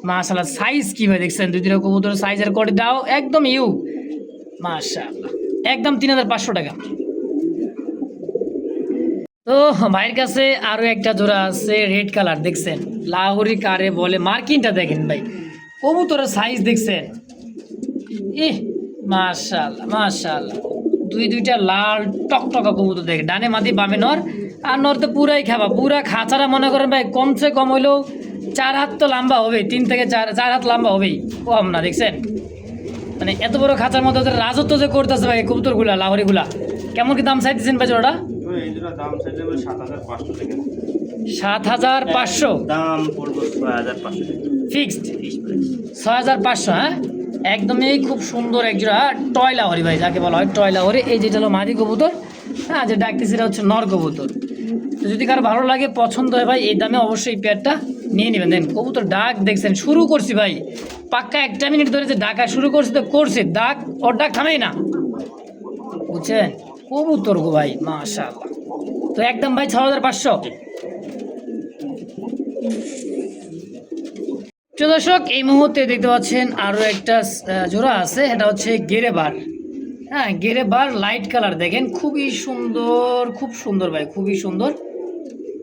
মাশাআল্লাহ, সাইজ কি ভাই দেখছেন, দুই তিনটা কবুতর সাইজের কোয়ালিটি দাও একদম ইউ, মাশাআল্লাহ, একদম 3500 টাকা। তো ভাইয়ের কাছে আরও একটা জোড়া আছে রেড কালার, দেখছেন লাহোরি কারে বলে, মার্কিনটা দেখেন ভাই, কবুতরের সাইজ দেখছেন, ইহ মাশাআল্লাহ মাশাআল্লাহ, দুইটা লাল টকটকা কবুতর দেখেন, ডানে মাদি বামে নর। আর নর তো পুরাই খাবা, পুরা খাঁচারা মনে করেন ভাই কমসে কম হইলেও 4 হাত তো লম্বা হবে, 3 থেকে 4 হাত লম্বা হবেই, কম না। দেখছেন মানে এত বড় খাঁচার মধ্যে ওদের রাজত্ব যে করতেছে ভাই কবুতরগুলা, লাহোরিগুলা। কেমন কি দাম চাইতেছেন ভাই জোড়াটা? এই জোড়া দাম চাইলে 7500 টাকা। 7500 দাম পড়বে 6500 টাকা ফিক্সড, 6500। 6500। হ্যাঁ একদমই খুব সুন্দর এক জোড়া টয় লাহোরি ভাই, যাকে বলা হয় টয় লাহোরি। এই যেটা হলো মাদি কবুতর, হ্যাঁ যে ডাকতেছি এটা হচ্ছে নর কবুতর। তো যদি কারো ভালো লাগে, পছন্দ হয় ভাই, এই দামে অবশ্যই পেয়ারটা নিয়ে নেবেন। দেন কবুতর ডাক দেখছেন, শুরু করছি ভাই পাক্কা 1 মিনিট ধরে যে ডাকা শুরু করছি, তো করছি ডাক, ওর ডাক থামেই না, বুঝছেন কবুতর গো ভাই মাশাআল্লাহ। তো একদম ভাই 6500। দর্শক এই মুহূর্তে দেখতে পাচ্ছেন আরও একটা জোড়া আছে, এটা হচ্ছে গেরেবার। হ্যাঁ গেরেবার লাইট কালার, দেখেন খুবই সুন্দর, খুব সুন্দর ভাই, খুবই সুন্দর।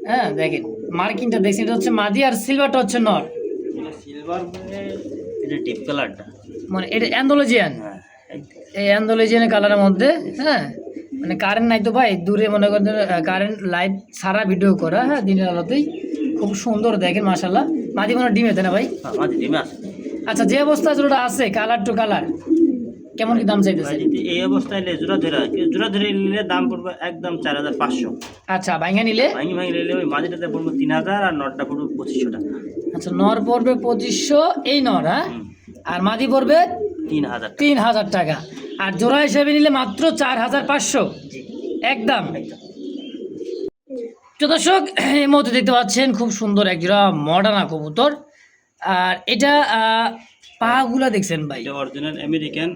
হ্যাঁ দেখেন মার্কিংটা দেখছেন, এটা হচ্ছে মাদি, আর সিলভারটা হচ্ছে নর। এটা সিলভার মানে এটা ডিপ কালারটা, মানে এটা অ্যান্ডোলজিয়ান, হ্যাঁ এই অ্যান্ডোলজিয়ানের কালারের মধ্যে। হ্যাঁ মানে কারেন্ট নাই তো ভাই, দূরে মনে করেন কারেন্ট লাইট সারা ভিডিও করা, হ্যাঁ দিনের আলোতেই খুব সুন্দর দেখেন মাশাআল্লাহ। মাদি মনে ডিমে তাই না ভাই? মাঝে ডিমে আছে। আচ্ছা যে অবস্থা জোড়াটা আছে কালার টু কালার, কেমন কি দাম চাইতেছে? যদি এই অবস্থায় জোড়া ধরে নিলে দাম পড়বে একদম 4500। আচ্ছা ভাঙ্গা নিলে? ভাঙি নিলে ওই মাঝেটাতে পড়বে 3000, আর নটটা পড়বে 2500 টাকা। আচ্ছা নর পড়বে 2500 এই নর, হ্যাঁ, আর মাদি পড়বে 3000 টাকা। আর জোড়া হিসেবে নিলে মাত্র 4500 একদম। তো দর্শক এই মুহূর্তে দেখতে পাচ্ছেন খুব সুন্দর এক জোড়া মডার্না কবুতর, আর এটা পাগুলা দেখছেন ভাই, এটা অরিজিনাল আমেরিকান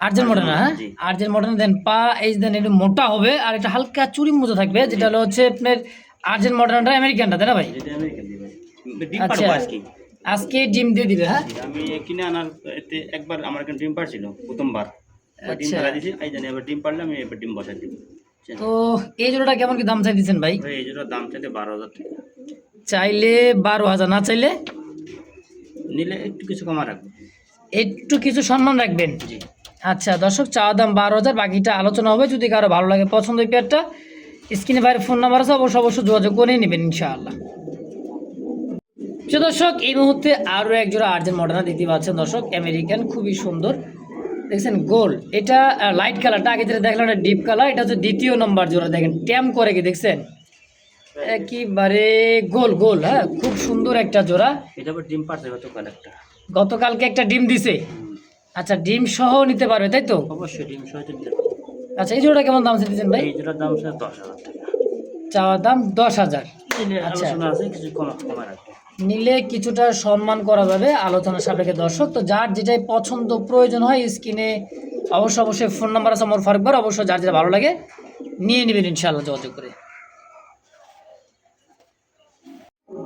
আর্জেন্ট মডার্না। হ্যাঁ জি। Urgent Moderna. দেন পা এই দেন একটু মোটা হবে, আর এটা হালকা চুরি মতো থাকবে, যেটা হলো হচ্ছে আপনার আর্জেন্ট মডার্নটা আমেরিকানটা, তাই না ভাই? এটা আমেরিকান দিবে। ডিম আচ্ছা পারবো আজকে। আজকে ডিম দিয়ে দিবে। হ্যাঁ আমি কিনে আনার এতে একবার আমার এখানে ডিম পারছিল প্রথমবার, ডিম আচ্ছা। পাড়া দিয়েছি, এই জানি এবার ডিম পারলে আমি এবার ডিম বসাই দিব। তো এই জোড়াটা কেমন কি দাম চাই দিচ্ছেন ভাই? এই জোড়ার দাম চাইলে 12000 টাকা। চাইলে 12000, না চাইলে নিলে একটু কিছু কমা রাখবো। একটু কিছু সম্মান রাখবেন। জি। আচ্ছা দর্শক চাওয়া দাম 12000, বাকিটা আলোচনা হবে। যদি কারো ভালো লাগে, পছন্দ এই পেয়ারটা, স্ক্রিনে বাইরে ফোন নাম্বার আছে, অবশ্যই যোগাযোগ করে নেবেন ইনশাআল্লাহ। দর্শক এই মুহূর্তে আরও এক জোড়া আর্জেন্ট মডার্না দেখতে পাচ্ছেন দর্শক, আমেরিকান, খুবই সুন্দর দেখছেন গোল। এটা লাইট কালারটা, আগে যেটা দেখলাম এটা ডিপ কালার, এটা হচ্ছে 2য় নম্বর জোড়া। দেখেন ট্যাম করে কি দেখছেন, একেবারে গোল গোল। হ্যাঁ খুব সুন্দর একটা জোড়া। এটা আবার ডিম পারছে গতকাল একটা। গতকালকে একটা ডিম দিছে। আচ্ছা ডিম সহ নিতে পারবে তাই তো? অবশ্যই ডিম সহ দিতে। আচ্ছা এই জোড়া কেমন দাম দিচ্ছেন ভাই? এই জোড়ার দাম স্যার 10000 টাকা। চাওয়া দাম 10000। আচ্ছা আলোচনা আছে, কিছু কমা রাখবো। নিলে কিছুটা সম্মান করা যাবে আলোচনা সাপেক্ষে দর্শক। তো যার যেটাই পছন্দ প্রয়োজন হয়, স্ক্রিনে অবশ্যই ফোন নাম্বার আছে আমার ফারুক ভাই, অবশ্যই যার যেটা ভালো লাগে নিয়ে নেবেন ইনশাআল্লাহ যোগাযোগ করে।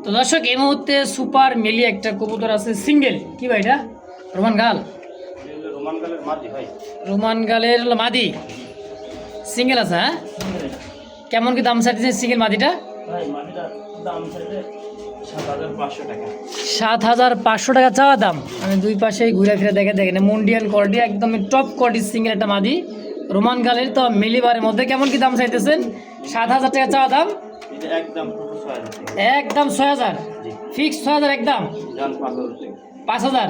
তো দর্শক এই মুহূর্তে সুপার মিলি একটা কবুতর আছে সিঙ্গেল, কি ভাই এটা? রোমান গাল, রোমান গালের মাদি ভাই। রোমান গালের মাদি সিঙ্গেল আছে। হ্যাঁ কেমন কি দাম চাইতেছেন সিঙ্গেল মাদিটা? ভাই মাদিটার দাম চাইলে 7500 টাকা। 7500 টাকা চাওয়া দাম। আমি দুই পাশেই ঘুরে ফিরে দেখেন মুন্ডিয়ান কোয়ালিটি, একদম টপ কোয়ালিটির সিঙ্গেল একটা মাদি রোমান গালের। তো মিলিবারের মধ্যে কেমন কি দাম চাইতেছেন? 7000 টাকা চাওয়া দাম। এটা একদম 6000 টাকা। একদম 6000 ফিক্স, 6000 একদম। জান 5000 টাকা। 5000।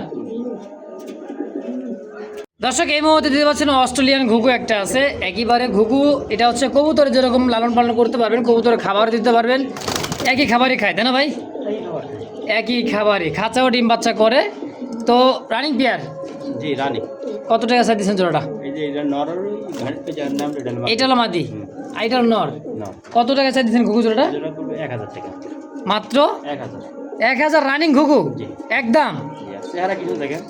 দর্শক এই মুহূর্তে দিতে পারছেন অস্ট্রেলিয়ান ঘুঘু একটা আছে, একেবারে ঘুঘু। এটা হচ্ছে কবুতর যেরকম লালন পালন করতে পারবেন, কবুতরের খাবার দিতে পারবেন, একই খাবারই খায় তাই না ভাই? একই খাবারই, খাঁচাও ডিম বাচ্চা করে। তো রানিং পেয়ার জি রানী। কত টাকা চাই দিচ্ছেন জোড়াটা? এই যে এটা নরর ঘাট পে যার নাম এটা না। এটা হলো মাদি, এটা হলো নর। না কত টাকা চাই দিচ্ছেন ঘুঘু জোড়াটা? জোড়া পড়বে 1000 টাকা। মাত্র 1000। 1000 রানিং ঘুঘু জি। একদম। Yes. চেহারা কিছু দেখেন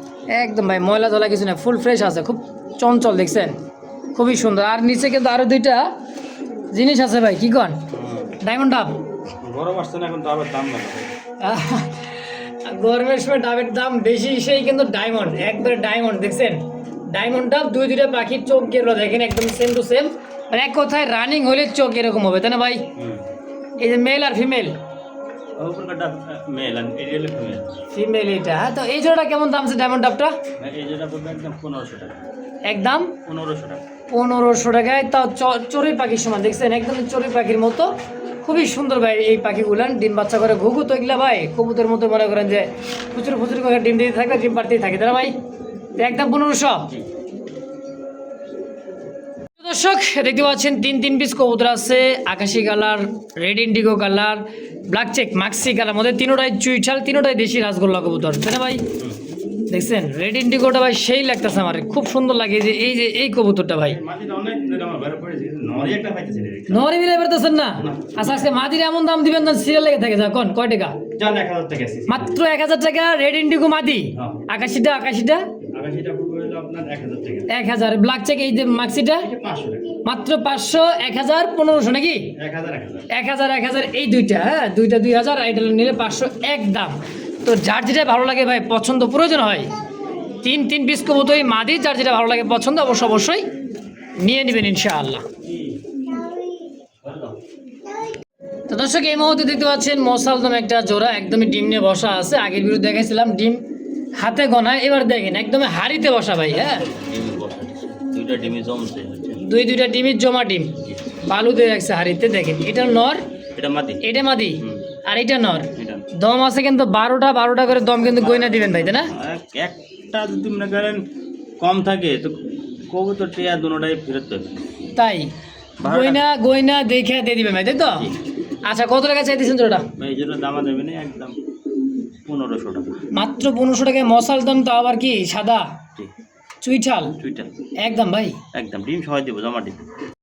একদম ভাই ময়লা ধলা কিছু না, ফুল ফ্রেশ আছে, খুব চঞ্চল দেখছেন, খুবই সুন্দর। আর নিচে কিন্তু আরো দুইটা জিনিস আছে ভাই, কি কন? ডায়মন্ড ডাব। গরম আসছে না, এখন ডাবের দাম না। গরমের সময় ডাবের দাম বেশি, সেই কিন্তু ডায়মন্ড, একবারে ডায়মন্ড দেখছেন, ডায়মন্ড ডাব। দুইটা পাখির চোখ যেগুলো দেখেন একদম সেম টু সেম, মানে এক কথায় রানিং হলে চোখ এরকম হবে, তাই না ভাই? এই যে মেল আর ফিমেল, মেল আর এরিয়াল ফিমেল। ফিমেল এটা। হ্যাঁ, তো এই জোড়াটা কেমন দাম আছে ডায়মন্ড ডাবটা? এই যেটা পড়বে একদম 1500 টাকা। একদম 1500 টাকা। 1500 টাকায়, তাও চড়ুই পাখির সময় দেখছেন, একদম চড়ুই পাখির মতো, খুবই সুন্দর ভাই। এই পাখিগুলান ডিম বাচ্চা করে ঘুঘু তো এগুলা ভাই কবুতরের মতো মনে করেন যে প্রচুর প্রচুর করে ডিম দিতে থাকবে, ডিম পাড়তেই থাকে, তাই না ভাই? তো একদম 1500। দর্শক দেখতে পাচ্ছেন 3 পিস কবুতর আছে, আকাশি colour, red indigo colour, black check, মাক্সি কালার, মধ্যে তিনোটাই চুইঠাল, তিনোটাই দেশি রাসগোল্লা কবুতর, তাই না ভাই? দেখছেন রেড ইন্ডিগোটা ভাই সেই লাগতেছে আমার, খুব সুন্দর লাগে যে এই কবুতরটা ভাই। নরি মিলে পারতেছেন না? আচ্ছা আজকে মাদির এমন দাম দিবেন না, সিরিয়াল লেগে থাকে, কোন কয় টাকা? মাত্র 1000 টাকা রেড ইন্ডিগো মাদি। আকাশিটা 1000। ব্ল্যাক চেক এই যে মাক্সিটা মাত্র 500, 1000, 1500 নাকি? 1000 এই দুইটা, হ্যাঁ দুইটা 2000, এটা নিলে 500 একদম। তো যার যেটা ভালো লাগে ভাই, পছন্দ প্রয়োজন হয়, 3 পিস কবুতর মাদি, যার যেটা ভালো লাগে পছন্দ অবশ্যই নিয়ে নেবেন ইনশাআল্লাহ। তো দর্শক এই মুহূর্তে দেখতে পাচ্ছেন মশালদম একটা জোড়া, একদমই ডিম নিয়ে বসা আছে। আগের ভিডিও দেখাইছিলাম ডিম হাতে গোনা, এবার দেখেন একদমই হাড়িতে বসা ভাই। হ্যাঁ, দুইটা ডিমের জমা ডিম বালু দিয়ে রাখছে হাড়িতে, দেখেন এটা নর, এটা মাদি, আর এটা নর। দম আছে কিন্তু 12টা করে দম কিন্তু গয়না দিবেন ভাই, তাই না? একটা যদি মনে করেন কম থাকে তো কবুতর টিয়া দুটোটাই ফেরত দেবে, তাই গয়না দেখে দিয়ে দিবেন ভাই, তাই তো? আচ্ছা, কত টাকা চাইতেছেন জোড়াটা? এই জন্য দামা দেবে না, একদম 1500 টাকা। মাত্র 1500 টাকায় মশাল দম, তো আবার কি সাদা চুইঠাল? একদম ভাই, একদম ডিম সবাই দেবো, জমা ডিম।